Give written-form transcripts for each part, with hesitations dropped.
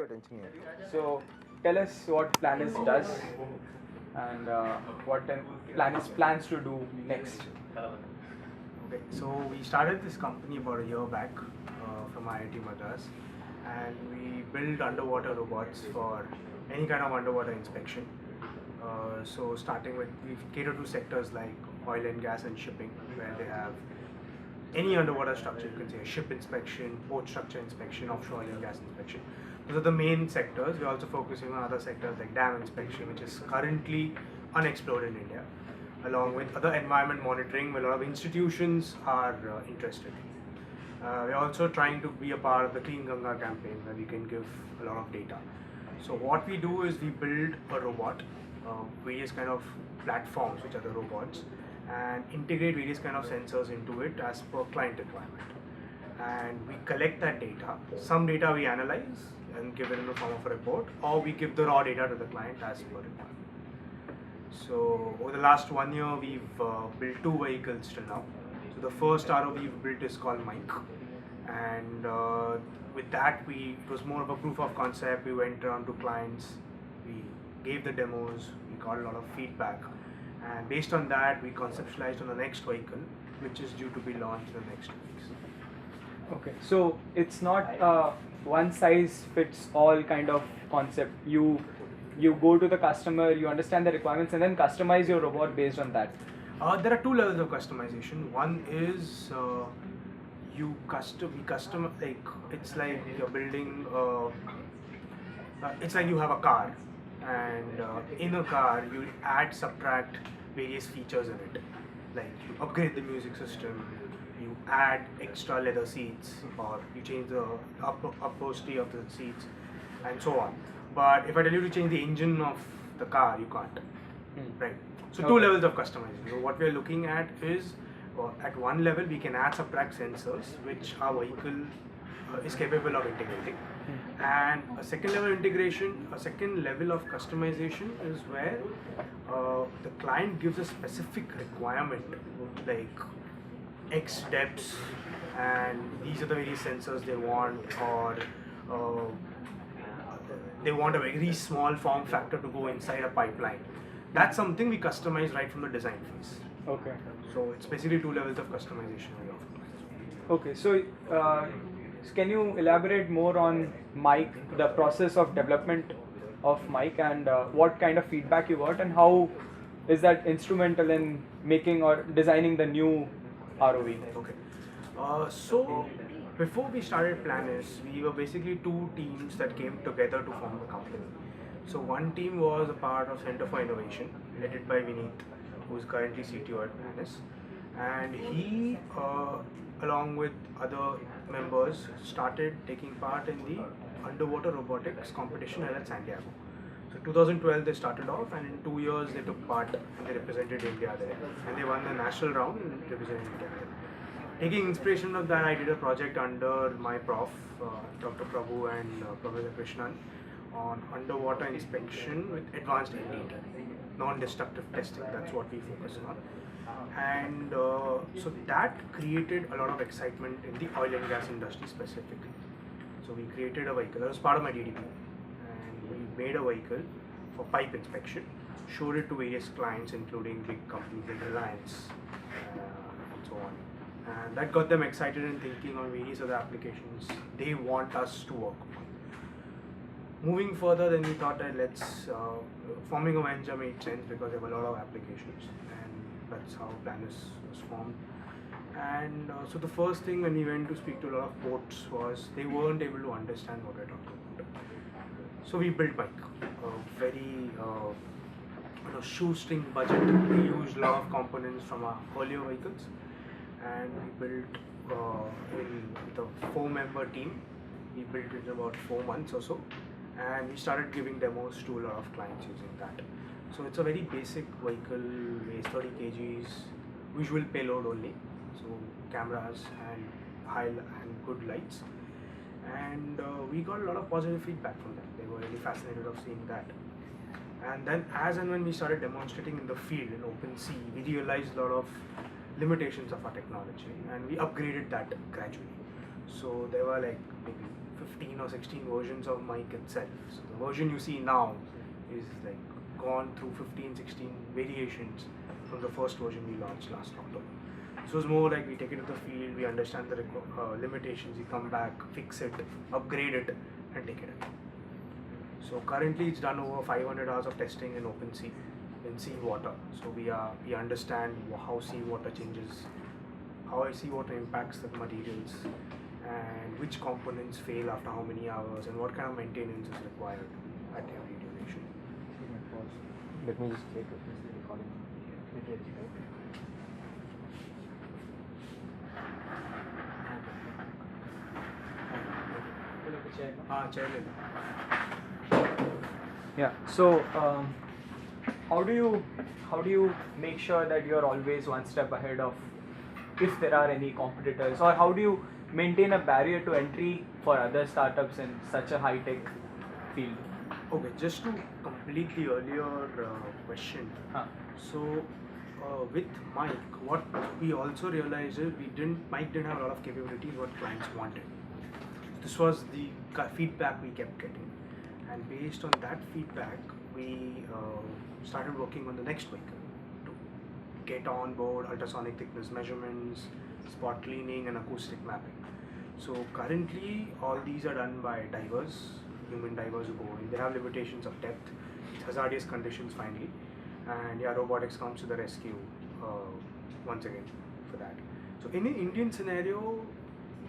your attention here. So tell us what Planys does and what Planys plans to do next. Okay, so we started this company about a year back from IIT Madras, and we build underwater robots for any kind of underwater inspection. So starting with, we cater to sectors like oil and gas and shipping, where they have any underwater structure. You can say ship inspection, port structure inspection, offshore oil and gas inspection. Those are the main sectors. We're also focusing on other sectors like dam inspection, which is currently unexplored in India, along with other environment monitoring, where a lot of institutions are interested. We're also trying to be a part of the Clean Ganga campaign, where we can give a lot of data. So what we do is we build a robot, various kind of platforms, which are the robots, and integrate various kind of sensors into it as per client requirement. And we collect that data. Some data we analyze and give it in the form of a report, or we give the raw data to the client as per requirement. So over the last 1 year, we've built 2 vehicles till now. So the first ROV we've built is called Mike, and with that it was more of a proof of concept. We went around to clients, we gave the demos, we got a lot of feedback, and based on that we conceptualized on the next vehicle, which is due to be launched in the next 2 weeks. Okay, so it's not one size fits all kind of concept. You go to the customer, you understand the requirements, and then customize your robot based on that. There are 2 levels of customization. One is we custom, like it's like you're building. It's like you have a car, and in a car you add, subtract various features in it. Like you upgrade the music system, you add extra leather seats, or you change the upholstery of the seats, and so on. But if I tell you to change the engine of the car, you can't. Right. So 2 levels of customization. So what we are looking at is, at one level we can add, subtract sensors, which our vehicle is capable of integrating. And a second level of customization is where the client gives a specific requirement, like X depths, and these are the various sensors they want, or they want a very small form factor to go inside a pipeline. That's something we customize right from the design phase. Okay. So it's basically 2 levels of customization we offer. Okay, so can you elaborate more on Mike, the process of development of Mike, and what kind of feedback you got, and how is that instrumental in making or designing the new ROV? Okay. So before we started Planys, we were basically 2 teams that came together to form the company. So one team was a part of Center for Innovation, headed by Vineet, who is currently CTO at Planys, and he, along with other members, started taking part in the underwater robotics competition held at Santiago. So 2012 they started off, and in 2 years they took part and they represented India there, and they won the national round and represented India there. Taking inspiration of that, I did a project under my prof, Dr. Prabhu and Professor Krishnan, on underwater inspection with advanced NDT, non-destructive testing. That's what we focus on. And so that created a lot of excitement in the oil and gas industry specifically. So we created a vehicle, that was part of my DDP, and we made a vehicle for pipe inspection, showed it to various clients including big companies like Reliance and so on. And that got them excited and thinking on various other applications they want us to work on. Moving further, then we thought that forming a venture made sense because there were a lot of applications, and that's how Planys was formed. And so the first thing when we went to speak to a lot of ports was they weren't able to understand what we're talking about. So we built Mike, a very shoestring budget. We used a lot of components from our earlier vehicles, and we built with a 4-member team. We built it in about 4 months or so, and we started giving demos to a lot of clients using that. So it's a very basic vehicle, weighs 30 kgs, visual payload only, so cameras and high and good lights, and we got a lot of positive feedback from them. They were really fascinated of seeing that. And then as and when we started demonstrating in the field in open sea, we realized a lot of limitations of our technology, and we upgraded that gradually. So there were like maybe 15 or 16 versions of mic itself. So the version you see now is like gone through 15, 16 variations from the first version we launched last October. So it's more like we take it to the field, we understand the limitations, we come back, fix it, upgrade it, and take it in. So currently it's done over 500 hours of testing in open sea, in seawater. So we understand how seawater changes, how seawater impacts the materials, and which components fail after how many hours, and what kind of maintenance is required at every duration. Let me just take a recording. Chair. Yeah. So, how do you make sure that you're always one step ahead of if there are any competitors, or how do you maintain a barrier to entry for other startups in such a high tech field? Okay, just to complete the earlier question. So with Mike, what we also realized is Mike didn't have a lot of capabilities what clients wanted. This was the feedback we kept getting, and based on that feedback, we started working on the next vehicle to get on board ultrasonic thickness measurements, spot cleaning, and acoustic mapping. So currently, all these are done by divers, human divers who go in. They have limitations of depth, hazardous conditions finally, and robotics comes to the rescue once again for that. So in an Indian scenario,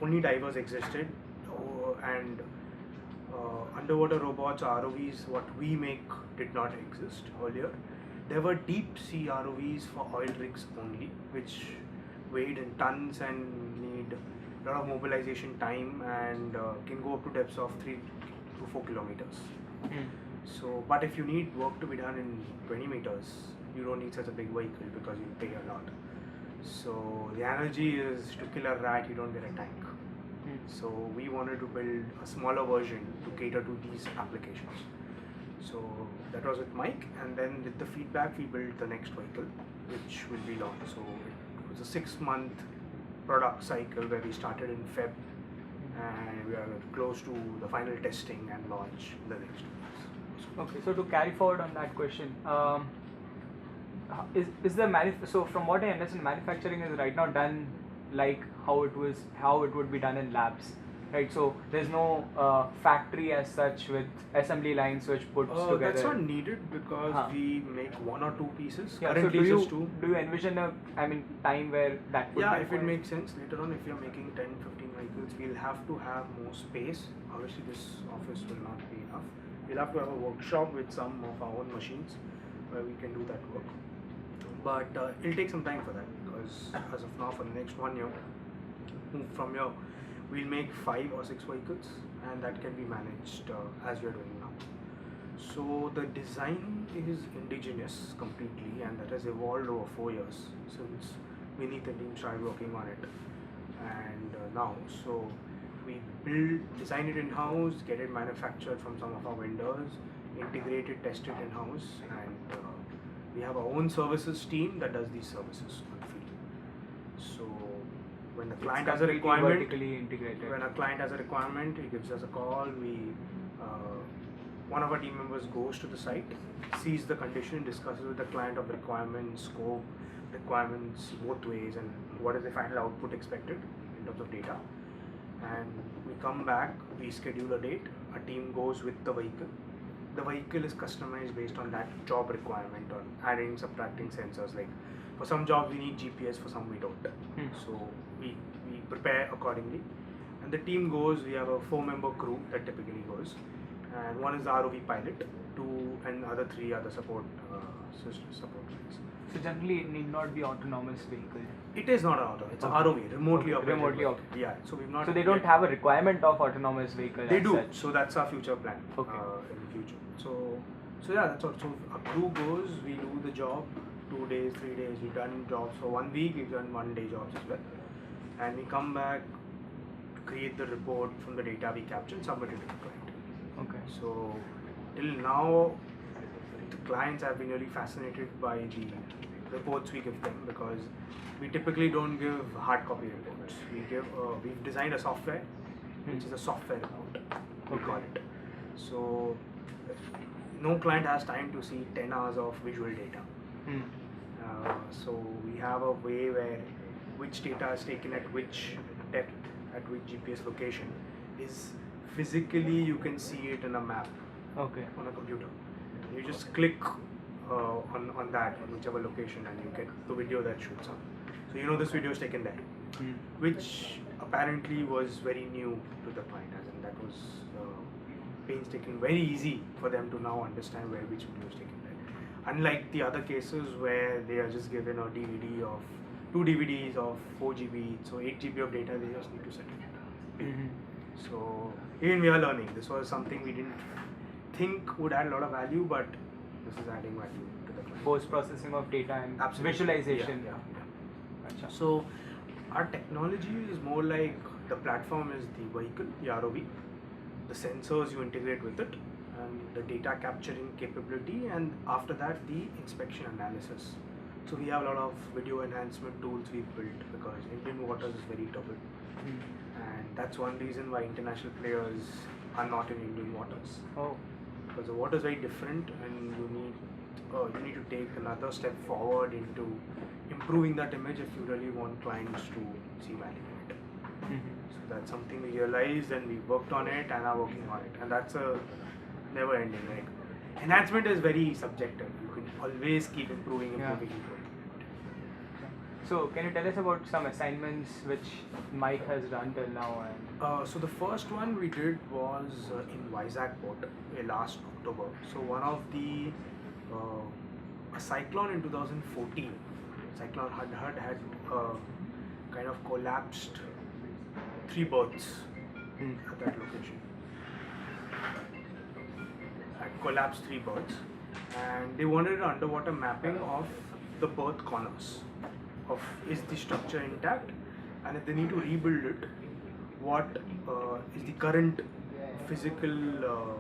only divers existed, and underwater robots, ROVs, what we make did not exist earlier. There were deep sea ROVs for oil rigs only, which weighed in tons and need a lot of mobilization time and can go up to depths of 3 to 4 kilometers. So, but if you need work to be done in 20 meters, you don't need such a big vehicle because you pay a lot. So the analogy is to kill a rat, you don't get a tank. So we wanted to build a smaller version to cater to these applications. So that was with Mike, and then with the feedback we built the next vehicle, which will be launched. So it was a 6-month product cycle where we started in Feb, and we are close to the final testing and launch in the next 2 months. Okay, so to carry forward on that question, is the so from what I understand, manufacturing is right now done like how it would be done in labs, right? So there's no factory as such with assembly lines which puts together. That's not needed because we make 1 or 2 pieces. Yeah, Currently so just 2. Do you envision time where that would Yeah, be if it makes sense later on, if you're making 10, 15 vehicles, we'll have to have more space. Obviously this office will not be enough. We'll have to have a workshop with some of our own machines where we can do that work. But it'll take some time for that because as of now, for the next 1 year, from here, we'll make 5 or 6 vehicles, and that can be managed as we are doing now. So the design is indigenous completely, and that has evolved over 4 years since Vineet and team started working on it, and now. So we design it in-house, get it manufactured from some of our vendors, integrate it, test it in-house, and we have our own services team that does these services on the field. So when the client has a requirement, vertically integrated. When a client has a requirement, he gives us a call. One of our team members goes to the site, sees the condition, discusses with the client of the requirements, scope, requirements both ways, and what is the final output expected in terms of data. And we come back, we schedule a date, a team goes with the vehicle. The vehicle is customized based on that job requirement, on adding, subtracting sensors. Like for some jobs we need GPS, for some we don't. So we prepare accordingly. And the team goes, we have a 4-member crew that typically goes. And one is the ROV pilot, 2 and other 3 are the support guys. So generally it need not be autonomous vehicle. It is not an auto, it's an ROV, remotely operated. Remotely operated. Yeah, so we've not. So they don't have a requirement of autonomous vehicle. They as do. such. So that's our future plan. Okay. In the future. So yeah, that's all. So a crew goes, we do the job, 2 days, 3 days. We've done jobs for 1 week. We've done 1 day jobs as well, and we come back to create the report from the data we capture and submit it to the client. Okay. So till now, the clients have been really fascinated by the reports we give them because we typically don't give hard copy reports. We've designed a software which is a software report. we call it. So no client has time to see 10 hours of visual data. So we have a way where which data is taken at which depth, at which GPS location is physically, you can see it in a map on a computer. You just click on that, on whichever location, and you get the video that shoots up. So you know this video is taken there, which apparently was very new to the client, as in that was painstaking, very easy for them to now understand where which video is taken there. Unlike the other cases where they are just given a DVD of 2 DVDs of 4 GB, so 8 GB of data, they just need to set it. So even we are learning. This was something we didn't think would add a lot of value, but this is adding value to the client. Post processing of data and Absolutely. visualization. Yeah. So our technology is more like the platform is the vehicle, the ROV, the sensors you integrate with it, and the data capturing capability, and after that the inspection analysis. So we have a lot of video enhancement tools we've built because Indian waters is very turbid, and that's one reason why international players are not in Indian waters. Because the water is very different, and you need to take another step forward into improving that image if you really want clients to see value in it. So that's something we realized, and we worked on it and are working on it, and that's a never ending. Like, enhancement is very subjective. You can always keep improving. So can you tell us about some assignments which Mike has done till now? So the first one we did was in Vizag port last October. So one of the a cyclone in 2014. Cyclone had kind of collapsed 3 berths at that location. Had collapsed 3 berths, and they wanted an underwater mapping of the berth corners. Of is the structure intact, and if they need to rebuild it, what is the current physical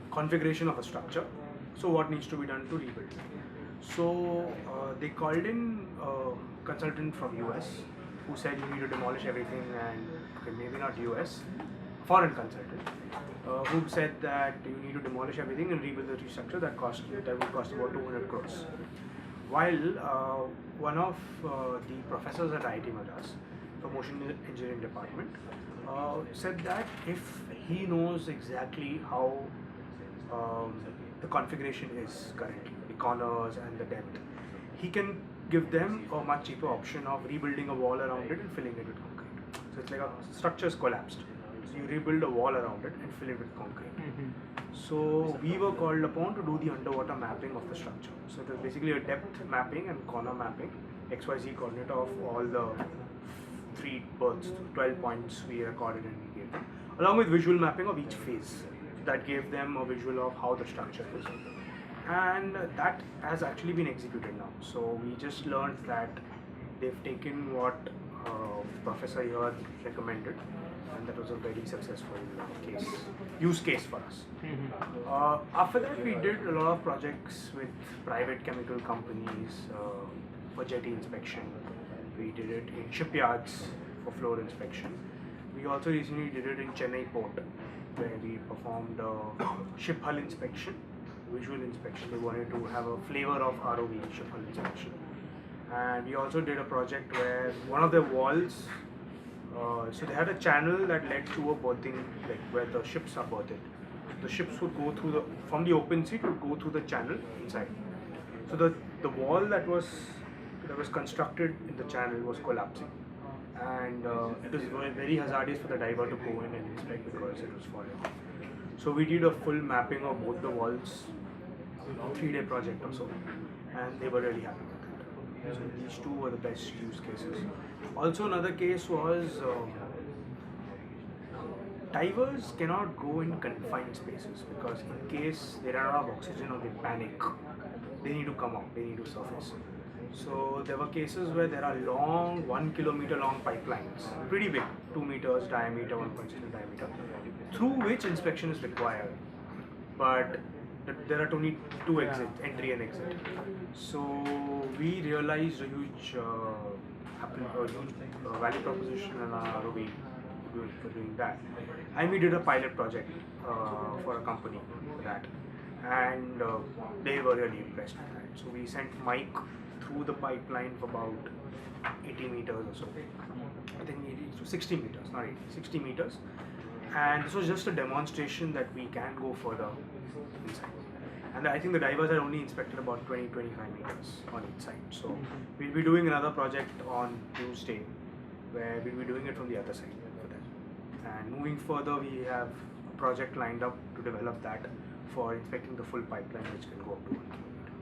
configuration of a structure, so what needs to be done to rebuild it. So they called in a consultant from US who said you need to demolish everything, and okay, maybe not US, foreign consultant who said that you need to demolish everything and rebuild the structure that would cost about 200 crores. While one of the professors at IIT Madras, from Ocean Engineering Department, said that if he knows exactly how the configuration is currently, the corners and the depth, he can give them a much cheaper option of rebuilding a wall around it and filling it with concrete. So it's like a structure is collapsed. So you rebuild a wall around it and fill it with concrete. So we were called upon to do the underwater mapping of the structure. So it was basically a depth mapping and corner mapping, XYZ coordinate of all the 3 berths, 12 points we recorded and we gave them, along with visual mapping of each phase. That gave them a visual of how the structure is. And that has actually been executed now. So we just learned that they've taken what Professor here recommended, and that was a very successful use case for us. After that, we did a lot of projects with private chemical companies for jetty inspection. We did it in shipyards for floor inspection. We also recently did it in Chennai port, where we performed ship hull inspection, visual inspection. They wanted to have a flavor of ROV, ship hull inspection. And we also did a project where one of the walls, so they had a channel that led to a berthing, like where the ships are berthed. The ships would go through from the open sea would go through the channel inside. So the wall that was constructed in the channel was collapsing, and it was very hazardous for the diver to go in and inspect because it was falling. So we did a full mapping of both the walls, 3-day project or so, and they were really happy with it. So these two were the best use cases. Also another case was divers cannot go in confined spaces because in case they run out of oxygen or they panic, they need to come out, they need to surface. So there were cases where there are long, 1 kilometer long pipelines, pretty big, 2 meters diameter, 1.6 diameter, through which inspection is required. But there are only 2 exits, entry and exit. So we realized a huge value proposition in our ROV doing that. And we did a pilot project for a company for that, and they were really impressed with that. So we sent Mike through the pipeline for about 80 meters or so. I think 60 meters, not 80, 60 meters. And this was just a demonstration that we can go further inside. And I think the divers had only inspected about 20-25 meters on each side. So we'll be doing another project on Tuesday where we'll be doing it from the other side for that. And moving further, we have a project lined up to develop that for inspecting the full pipeline, which can go up to 1 kilometer.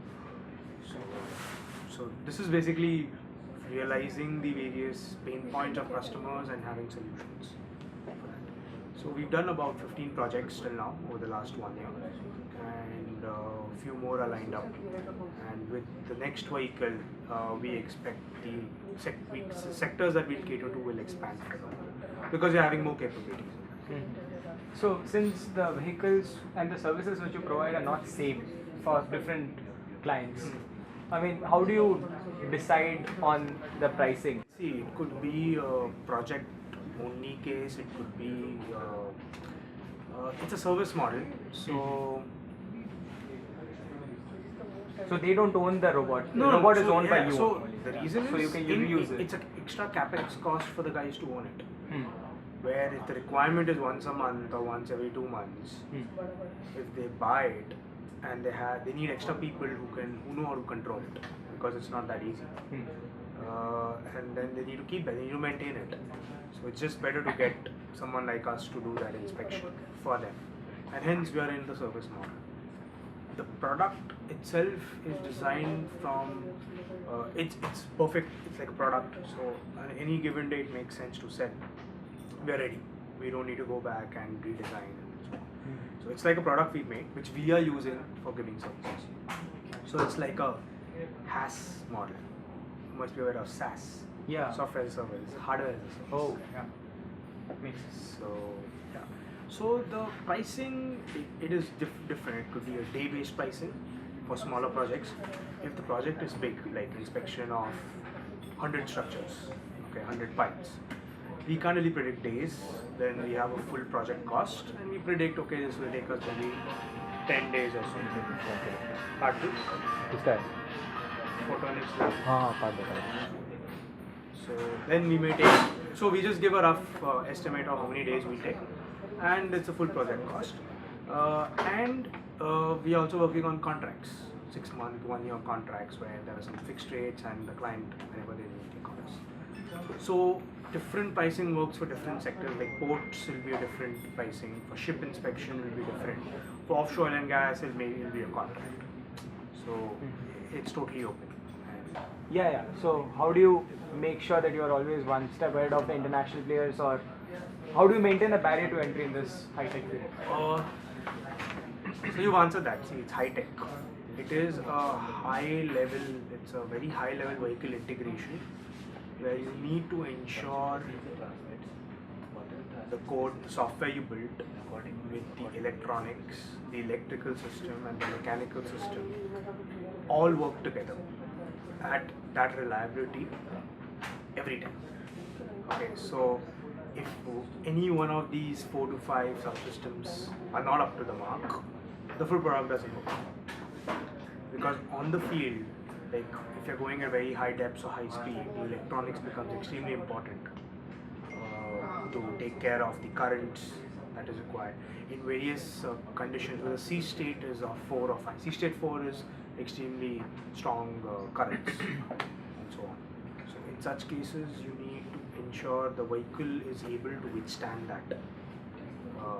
So this is basically realizing the various pain points of customers and having solutions for that. So we've done about 15 projects till now over the last 1 year, and a few more are lined up. And with the next vehicle, we expect the sectors that we'll cater to will expand further because we're having more capabilities. So since the vehicles and the services which you provide are not same for different clients, I mean, how do you decide on the pricing? See, it could be a project only case, it could be it's a service model. So they don't own the robot. No, the robot is owned by you. So only. the reason so is you can use it. it's an extra capex cost for the guys to own it. Where if the requirement is once a month or once every 2 months, if they buy it and they need extra people who know how to control it, because it's not that easy. And then they need to keep it, they need to maintain it. So it's just better to get someone like us to do that inspection for them. And hence we are in the service model. The product itself is designed from, it's perfect, it's like a product. So on any given day it makes sense to sell. We are ready. We don't need to go back and redesign and so on. So it's like a product we made, which we are using for giving services. So it's like a HaaS model. You must be aware of SaaS. Yeah. Software as a service, hardware as a service. Oh, yeah. Makes sense. So yeah. So the pricing, it is different. It could be a day-based pricing for smaller projects. If the project is big, like inspection of 100 structures, okay, 100 pipes, we can't really predict days. Then we have a full project cost, and we predict, okay, this will take us maybe 10 days or something. Part two. किसका है? Photonics lab. हाँ part बताइए. So then we may take. So we just give a rough estimate of how many days we take, and it's a full project cost. And we are also working on contracts, 6-month, 1-year contracts where there are some fixed rates and the client whenever they need take orders. So different pricing works for different sectors. Like ports will be a different pricing. For ship inspection will be different. For offshore oil and gas, it will be a contract. So it's totally open. Yeah. So how do you make sure that you are always one step ahead of the international players, or how do you maintain the barrier to entry in this high-tech field? So you've answered that. See, it's high-tech. It is a high-level, it's a very high-level vehicle integration where you need to ensure the code, the software you built with the electronics, the electrical system and the mechanical system all work together at that reliability every time. Okay, so if any one of these 4 to 5 subsystems are not up to the mark, the full product doesn't work. Because on the field, like if you're going at very high depths or high speed, the electronics becomes extremely important to take care of the currents that is required in various conditions. Where the C state is 4 or 5. C state 4 is extremely strong currents and so on. So in such cases, you need to ensure the vehicle is able to withstand that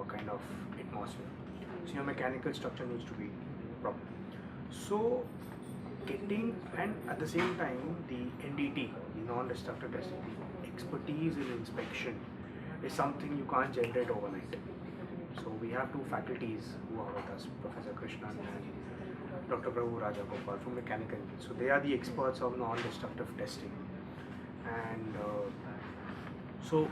kind of atmosphere. So your mechanical structure needs to be proper. So getting, and at the same time, the NDT, the non-destructive testing, the expertise in inspection is something you can't generate overnight. So we have 2 faculties who are with us, Professor Krishnan and Dr. Prabhu Rajagopal from mechanical engineering. So they are the experts of non-destructive testing. And so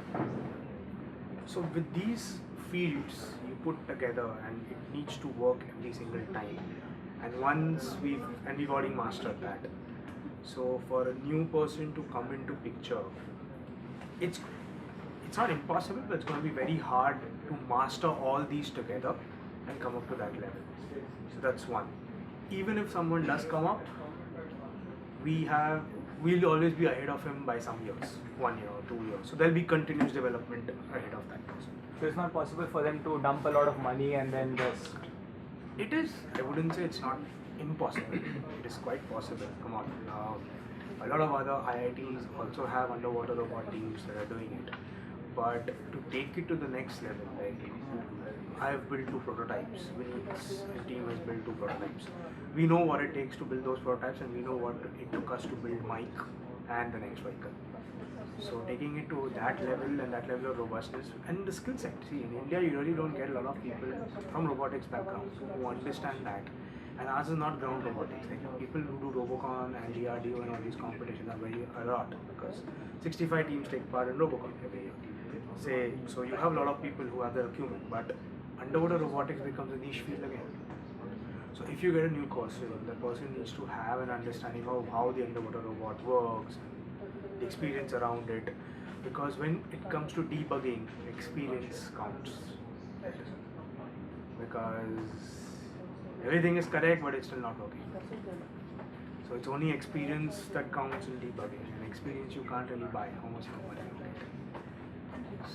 with these fields you put together, and it needs to work every single time. And once we've already mastered that. So for a new person to come into picture, it's it's not impossible, but it's going to be very hard to master all these together and come up to that level. So that's one. Even if someone does come up, we'll always be ahead of him by some years, 1 year or 2 years. So there'll be continuous development ahead of that person. So it's not possible for them to dump a lot of money and then just. It is. I wouldn't say it's not impossible. It is quite possible. Come on. A lot of other IITs also have underwater robot teams that are doing it. But to take it to the next level, like I have built 2 prototypes. Vinny's team has built 2 prototypes. We know what it takes to build those prototypes, and we know what it took us to build Mike and the next vehicle. So taking it to that level and that level of robustness and the skill set. See, in India, you really don't get a lot of people from robotics background who understand that. And ours is not ground robotics. Like people who do Robocon and DRDO and all these competitions are very a lot because 65 teams take part in Robocon every year. Say, so you have a lot of people who have the acumen, but underwater robotics becomes a niche field again. So if you get a new person, the person needs to have an understanding of how the underwater robot works, the experience around it, because when it comes to debugging, experience counts. Because everything is correct, but it's still not working. So it's only experience that counts in debugging, and experience you can't really buy. How much more money you get?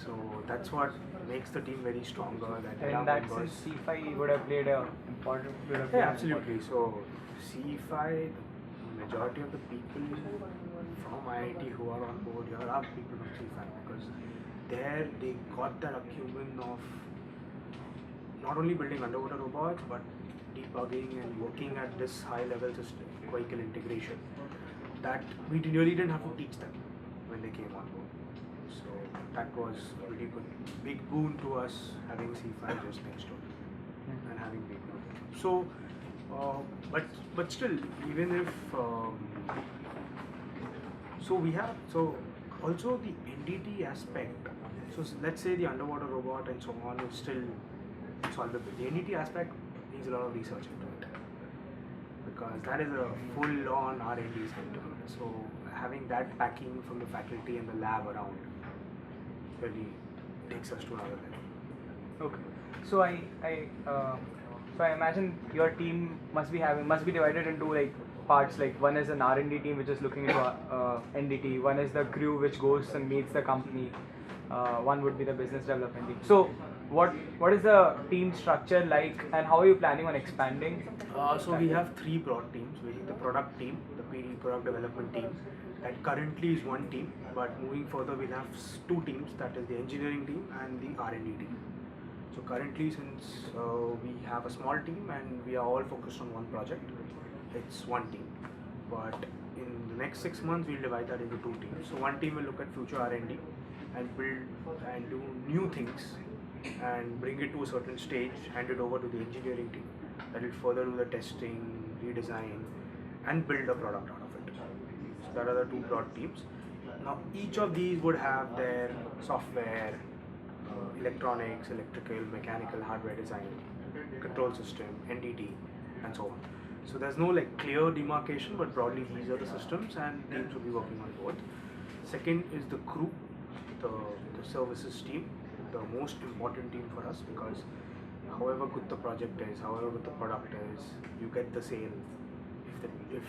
So that's what makes the team very stronger. And in that sense, C5 would have played an important role. Yeah, absolutely. So C5, the majority of the people from IIT who are on board here are people from C5 because there they got that acumen of not only building underwater robots but debugging and working at this high level system, vehicle integration, that we really didn't have to teach them when they came on board. So that was a really good, big boon to us having C5 just next door and having people. So, but still, even if so we have also the NDT aspect. So let's say the underwater robot and so on is still solvable. The NDT aspect needs a lot of research into it because that is a full-on R&D center. So having that backing from the faculty and the lab around really takes us to another level. Okay. So I imagine your team must be divided into like parts. Like one is an R&D team which is looking into NDT. One is the crew which goes and meets the company. One would be the business development team. So what is the team structure like, and how are you planning on expanding? So we have 3 broad teams. We have the product team, the PD product development team. That currently is 1 team, but moving further we'll have 2 teams. That is the engineering team and the R&D team. So currently, since we have a small team and we are all focused on one project, it's 1 team. But in the next 6 months, we'll divide that into 2 teams. So 1 team will look at future R&D and build and do new things and bring it to a certain stage, hand it over to the engineering team that will further do the testing, redesign, and build a product out of it. So that are the 2 broad teams. Now each of these would have their software, electronics, electrical, mechanical, hardware design, control system, NDT, and so on. So there's no like clear demarcation, but broadly these are the systems and teams will be working on both. Second is the crew, the services team, the most important team for us because however good the project is, however good the product is, you get the sale. If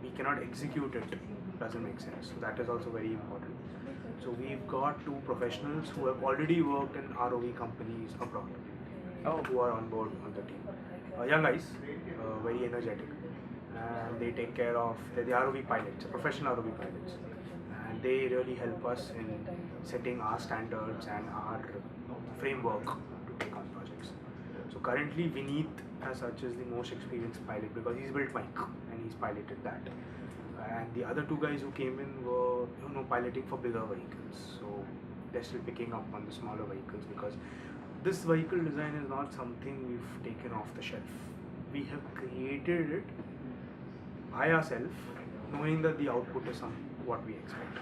we cannot execute it, doesn't make sense. So that is also very important. So we've got 2 professionals who have already worked in ROV companies abroad, who are on board on the team. Young guys, very energetic, and they take care of, they're the ROV pilots, professional ROV pilots, and they really help us in setting our standards and our framework to take on projects. So currently Vineet as such is the most experienced pilot because he's built Mike and he's piloted that. And the other 2 guys who came in were piloting for bigger vehicles. So they're still picking up on the smaller vehicles because this vehicle design is not something we've taken off the shelf. We have created it by ourselves, knowing that the output is what we expect.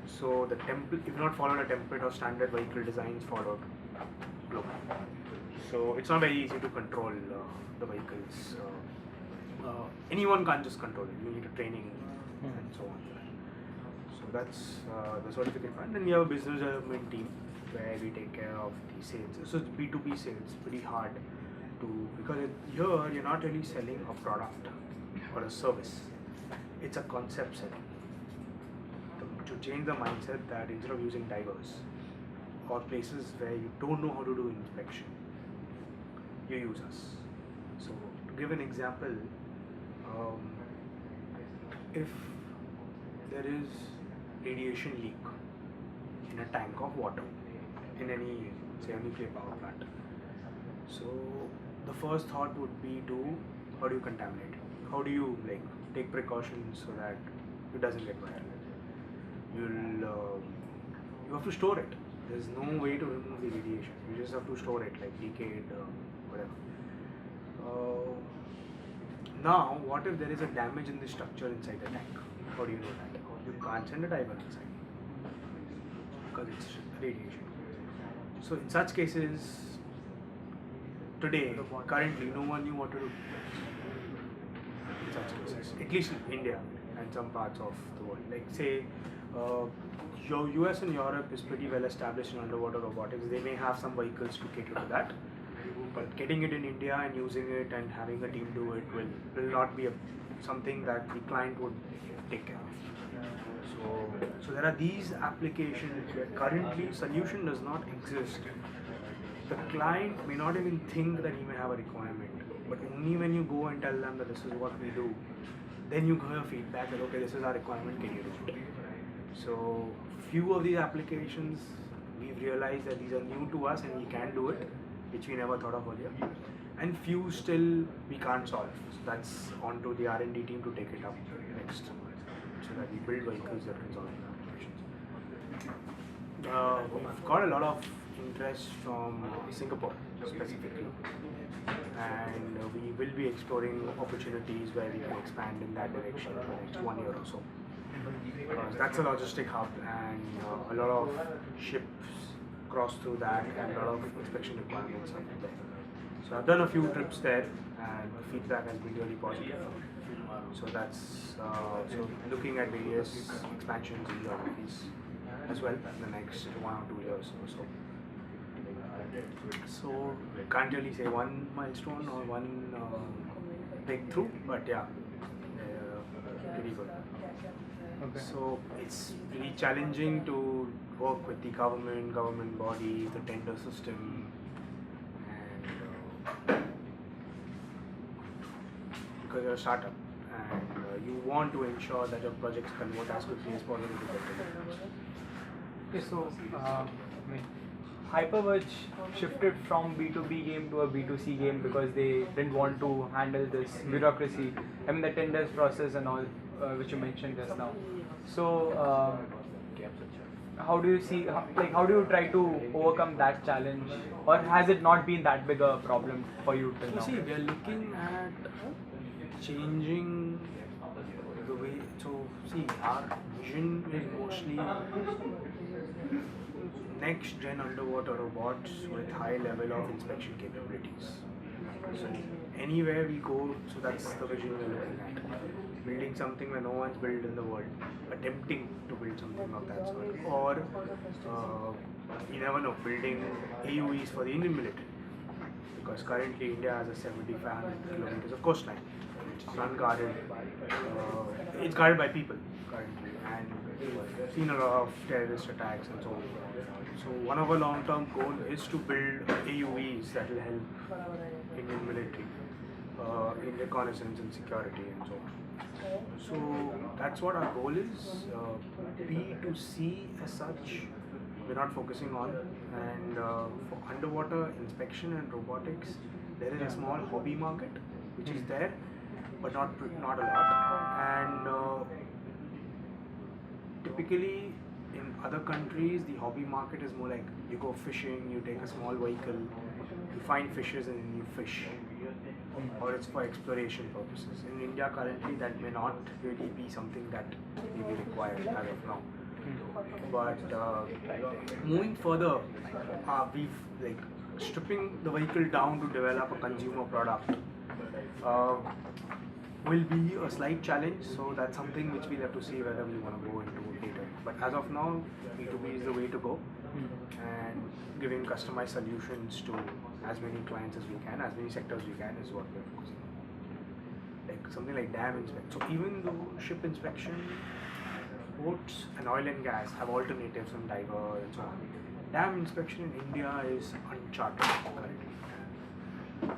So the template, if not followed a template or standard vehicle designs followed globally. So it's not very easy to control the vehicles. Anyone can't just control it. You need a training and so on. So that's the certificate part. Then we have a business development team where we take care of the sales. So it's B2B sales, pretty hard to, because here you're not really selling a product or a service. It's a concept selling. To change the mindset that instead of using divers or places where you don't know how to do inspection, you use us. So to give an example, if there is radiation leak in a tank of water in any, say, a nuclear power plant, so the first thought would be to, how do you contaminate? How do you take precautions so that it doesn't get wet? You have to store it. There's no way to remove the radiation. You just have to store it, like decayed, whatever. Now, what if there is a damage in the structure inside the tank? How do you know that? You can't send a diver inside because it's radiation. So in such cases, today, currently, no one knew what to do. In such cases, at least in India and some parts of the world. Like say, your US and Europe is pretty well established in underwater robotics. They may have some vehicles to cater to that, but getting it in India and using it and having a team do it will not be something that the client would take care of. So there are these applications where currently solution does not exist. The client may not even think that he may have a requirement, but only when you go and tell them that this is what we do, then you give feedback that okay, this is our requirement, can you do it? So few of these applications we've realized that these are new to us and we can do it, which we never thought of earlier, and few still we can't solve. So that's on to the R&D team to take it up next, so that we build vehicles that can solve the applications. We've got a lot of interest from Singapore specifically, and we will be exploring opportunities where we can expand in that direction for the next 1 year or so. That's a logistic hub, and a lot of ships cross through that, and a lot of inspection requirements are there. So I've done a few trips there, and the feedback has been really positive. So that's so looking at various expansions in geographies as well in the next 1 or 2 years or so. So can't really say one milestone or one breakthrough, but yeah, pretty good. Okay. So it's really challenging to work with the government bodies, the tender system, and because you're a startup and you want to ensure that your projects convert as quickly as possible to get returns. Okay, so Hyperverge shifted from B2B game to a B2C game because they didn't want to handle this bureaucracy, the tenders process and all, which you mentioned just now. So, how do you see, how do you try to overcome that challenge, or has it not been that big a problem for you till now? See, we are looking at changing the way. So, see, our vision is mostly next gen underwater robots with high level of inspection capabilities. So anywhere we go, so that's the vision we're looking at. Building something where no one's built in the world, attempting to build something of that sort, or you never know, building AUEs for the Indian military, because currently India has a 7,500 kilometers of coastline, which is unguarded. It's guarded by people currently, and we've seen a lot of terrorist attacks and so on. So one of our long-term goal is to build AUEs that will help Indian military in reconnaissance and security and so on. So that's what our goal is. B2C as such, we're not focusing on. And for underwater inspection and robotics, there is a small hobby market which is there, but not a lot. And typically in other countries, the hobby market is more like you go fishing, you take a small vehicle, you find fishes and then you fish, or it's for exploration purposes. In India currently, that may not really be something that may be required as of now. But moving further, we've stripping the vehicle down to develop a consumer product. will be a slight challenge. So that's something which we'll have to see whether we want to go into later. But as of now, B2B is the way to go, and giving customized solutions to as many clients as we can, as many sectors we can, is what we're focusing on. Like something like dam inspection. So even though ship inspection, ports and oil and gas have alternatives and diver and so on, dam inspection in India is uncharted currently.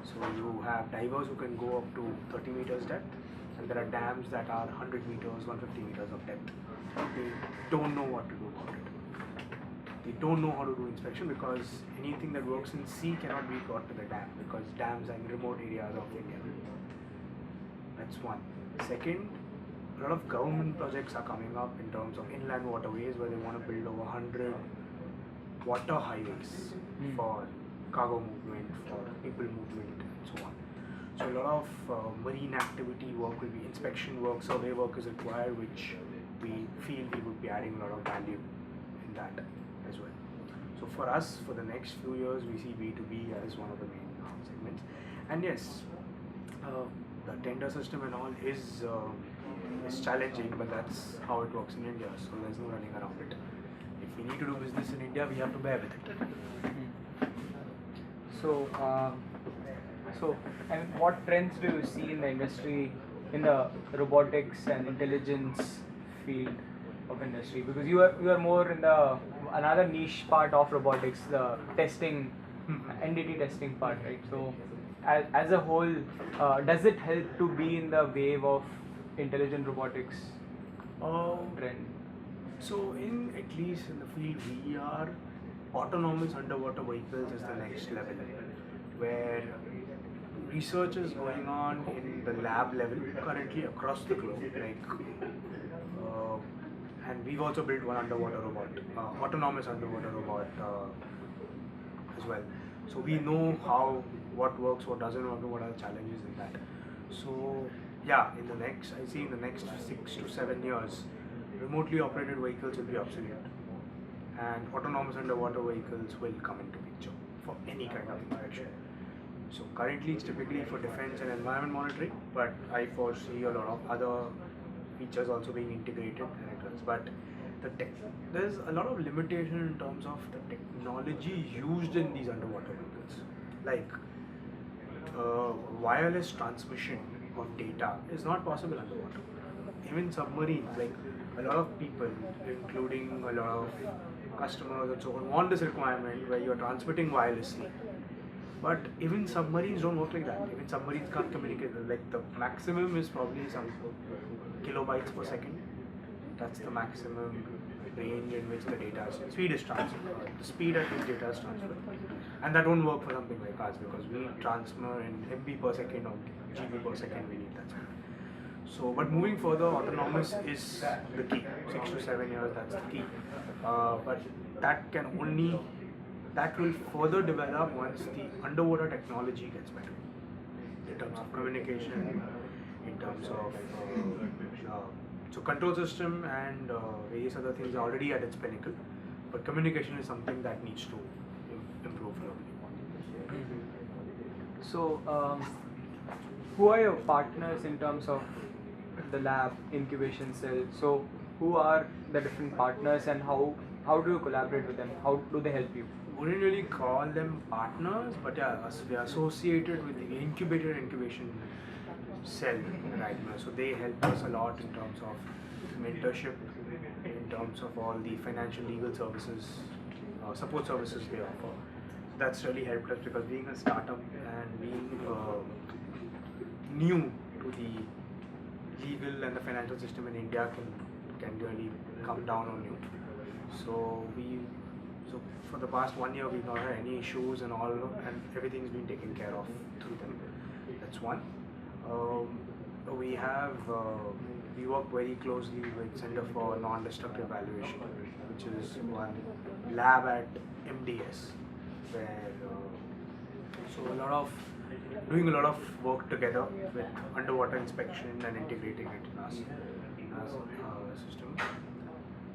So you have divers who can go up to 30 meters depth, and there are dams that are 100 meters, 150 meters of depth. They don't know what to do about it. They don't know how to do inspection because anything that works in sea cannot be brought to the dam because dams are in remote areas of India. That's one. Second, a lot of government projects are coming up in terms of inland waterways where they want to build over 100 water highways for cargo movement, for people movement, and so on. So a lot of marine activity work will be inspection work, survey work is required, which we feel we would be adding a lot of value in that as well. So for us, for the next few years, we see B2B as one of the main segments. And yes, the tender system and all is challenging, but that's how it works in India. So there's no running around it. If we need to do business in India, we have to bear with it. So, and what trends do you see in the industry, in the robotics and intelligence field of industry? Because you are more in the another niche part of robotics, the testing, NDT testing part, right? So, as a whole, does it help to be in the wave of intelligent robotics trend? So at least in the field we are, autonomous underwater vehicles is the next level, where research is going on in the lab level currently across the globe. And we've also built one underwater robot, autonomous underwater robot as well. So we know what works, what doesn't work, and what are the challenges in that. So yeah, I see in the next 6 to 7 years, remotely operated vehicles will be obsolete, and autonomous underwater vehicles will come into picture for any kind of inspection. So currently it's typically for defense and environment monitoring, but I foresee a lot of other features also being integrated and it does. But there's a lot of limitation in terms of the technology used in these underwater vehicles. Like wireless transmission of data is not possible underwater. Even submarines, like a lot of people, including a lot of customers and so on, want this requirement where you're transmitting wirelessly. But even submarines don't work like that. Even submarines can't communicate. Like the maximum is probably some kilobytes per second. That's the maximum range in which the data speed is transferred. The speed at which data is transferred. And that won't work for something like us because we transfer in MB per second or GB per second. We need that speed. So, but moving further, autonomous is the key. 6 to 7 years, that's the key. But that will further develop once the underwater technology gets better in terms of communication, in terms of so control system and various other things are already at its pinnacle, but communication is something that needs to improve further. So, who are your partners in terms of the lab incubation cell? So, who are the different partners and how do you collaborate with them? How do they help you? Wouldn't really call them partners, but yeah, we are associated with the incubation cell right now. So they help us a lot in terms of mentorship, in terms of all the financial legal services, support services they offer. That's really helped us because being a startup and being new to the legal and the financial system in India can really come down on you. So for the past 1 year we've not had any issues and everything's been taken care of through them. That's one. We work very closely with Center for Non-Destructive Evaluation, which is one lab at MDS, where doing a lot of work together with underwater inspection and integrating it in as a system.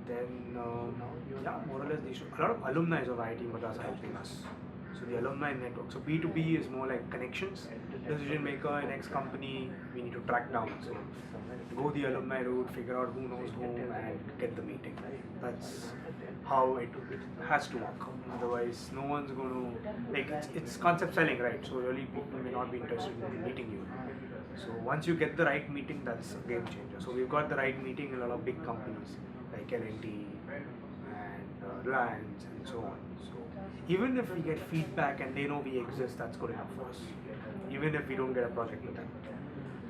Then more or less a lot of alumni of IIT Madras are helping us. So the alumni network. So B2B is more like connections, decision maker in X company we need to track down. So go the alumni route, figure out who knows whom, and get the meeting. That's how it has to work. Otherwise, no one's going to like it's concept selling, right? So really, people may not be interested in meeting you. So once you get the right meeting, that's a game changer. So we've got the right meeting in a lot of big companies like L&T and Reliance and so on. So even if we get feedback and they know we exist, that's good enough for us. Even if we don't get a project with them.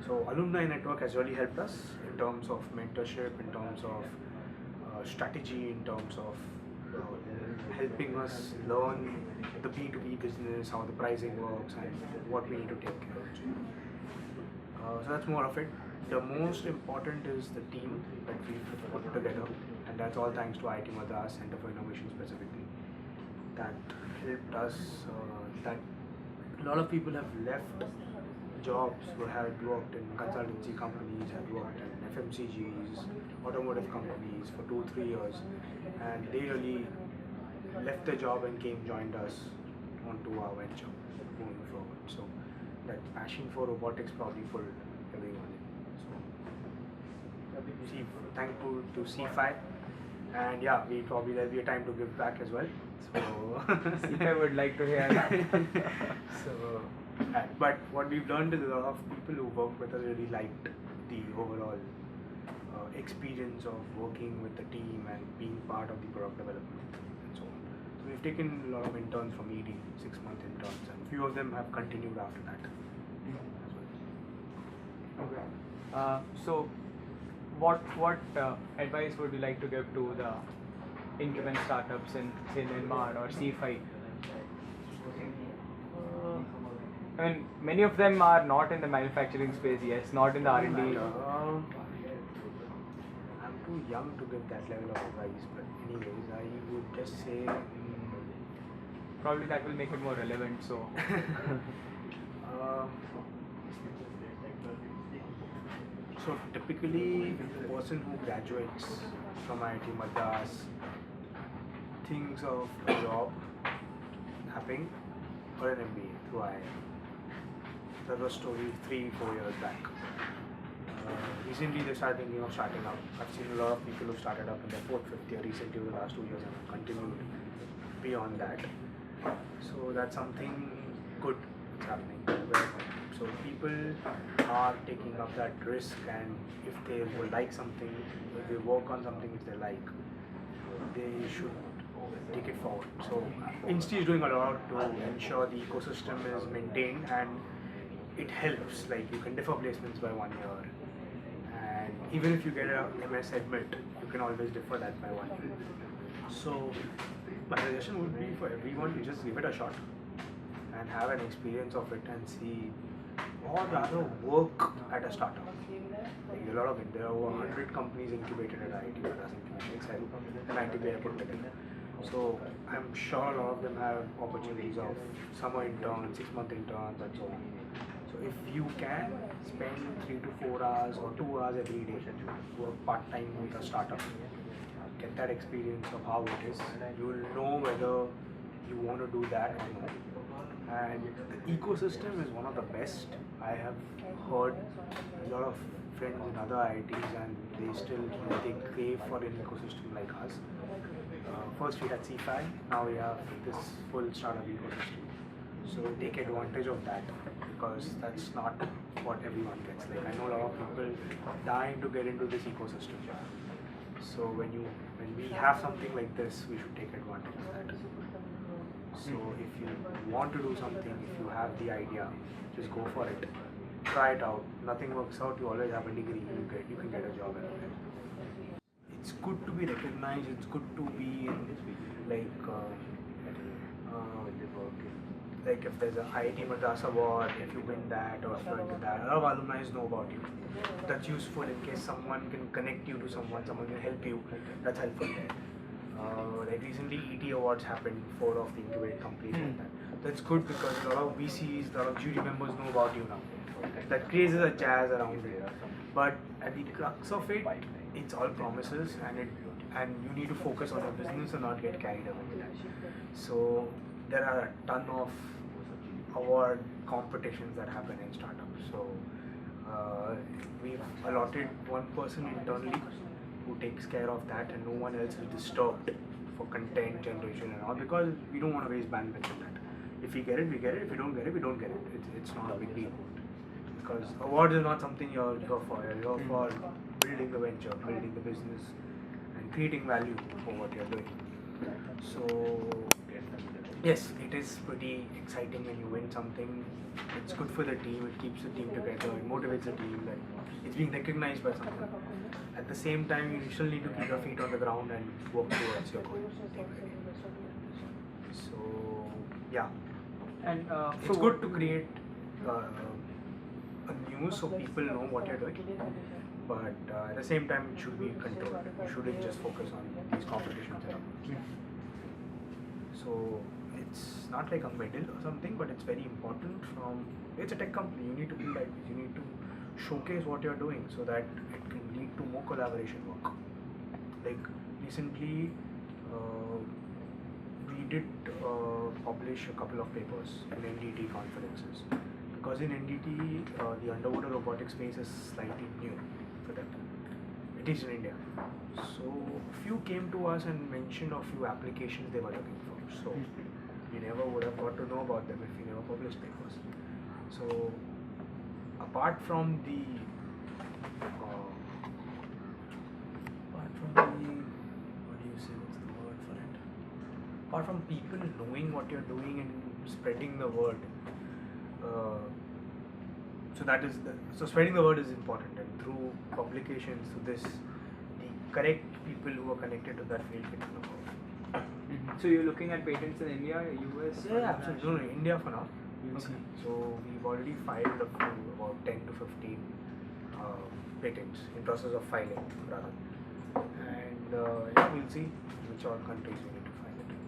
So alumni network has really helped us in terms of mentorship, in terms of strategy, in terms of helping us learn the B2B business, how the pricing works, and what we need to take care of. So that's more of it. The most important is the team that we've put together, and that's all thanks to IIT Madras Center for Innovation specifically. That helped us. That a lot of people have left jobs who had worked in consultancy companies, had worked in FMCGs, automotive companies for 2-3 years, and they really left their job and joined us onto our venture moving forward. So that passion for robotics probably pulled everyone in. So thankful to C5, and yeah, there'll be a time to give back as well. So C5 would like to hear that. So, but what we've learned is a lot of people who work with us really liked the overall experience of working with the team and being part of the product development and so on. So we've taken a lot of interns from ED, 6-month interns, and few of them have continued after that as well. Okay. So, what advice would you like to give to the incumbent startups in say Myanmar or C5? I mean, many of them are not in the manufacturing space, yes, not in the R&D. I'm too young to give that level of advice, but anyways, I would just say Probably that will make it more relevant. So, so typically, the person who graduates from IIT Madras thinks of a job happening or an MBA through IIM. That was story 3-4 years back. Recently they started thinking of starting up. I've seen a lot of people who started up in their 4th, 5th year recently over the last 2 years and have continued beyond that. So that's something good that's happening. So people are taking up that risk, and if they would like something, if they work on something which they like, they should take it forward. So Insti is doing a lot to ensure the ecosystem is maintained, and it helps. Like you can defer placements by 1 year, and even if you get a MS admit, you can always defer that by 1 year. So my suggestion would be for everyone to just give it a shot and have an experience of it and see, or rather work at a startup. Like there are over 100 companies incubated at IIT Madras and IIT put together. So I'm sure a lot of them have opportunities of summer interns, 6-month interns, and so on. So if you can spend 3 to 4 hours or 2 hours every day work part-time with a startup, get that experience of how it is, you will know whether you want to do that or not. And the ecosystem is one of the best. I have heard a lot of friends in other IITs, and they crave for an ecosystem like us. First we had C5, now we have this full startup ecosystem. So take advantage of that, because that's not what everyone gets. Like I know a lot of people dying to get into this ecosystem. So when we have something like this, we should take advantage of that. So if you want to do something, if you have the idea, just go for it. Try it out. Nothing works out, you always have a degree, you can get a job anywhere. It's good to be recognized, it's good to be in like if there's a IIT Madras award, if you win that or if you're into that, a lot of alumni know about you. That's useful in case someone can connect you to someone can help you. That's helpful. Like recently ET awards happened, 4 of the incubated companies like that. That's good because a lot of VCs, a lot of jury members know about you now. That creates a jazz around it. But at the crux of it, it's all promises, and you need to focus on your business and not get carried away. So there are a ton of award competitions that happen in startups. So we've allotted one person internally who takes care of that, and no one else is disturbed for content generation and all, because we don't want to waste bandwidth in that. If we get it, we get it. If we don't get it, we don't get it. It's not a big deal. Because awards is not something you're here for. You're here for building the venture, building the business, and creating value for what you're doing. So yes, it is pretty exciting when you win something. It's good for the team. It keeps the team together. It motivates the team that it's being recognized by someone. At the same time, you still need to keep your feet on the ground and work towards your goal. So yeah, And it's good to create a news so people know what you're doing. But at the same time, it should be controlled. You shouldn't just focus on these competitions and all. So it's not like a medal or something, but it's very important. It's a tech company. You need to be like this. You need to showcase what you're doing so that it can lead to more collaboration work. Like recently, we did publish a couple of papers in NDT conferences, because in NDT the underwater robotics space is slightly new for them. It is in India. So few came to us and mentioned a few applications they were looking for. So we never would have got to know about them if we never published papers. So apart from the what do you say, what's the word for it? Apart from people knowing what you're doing and spreading the word, so spreading the word is important, and through publications, through this, the correct people who are connected to that field can know about it. so you're looking at patents in India, US? Yeah, absolutely. No, India for now. We'll Okay. see. So we've already filed about 10 to 15 patents, in process of filing rather. And yeah, we'll see which all countries we need to file it in.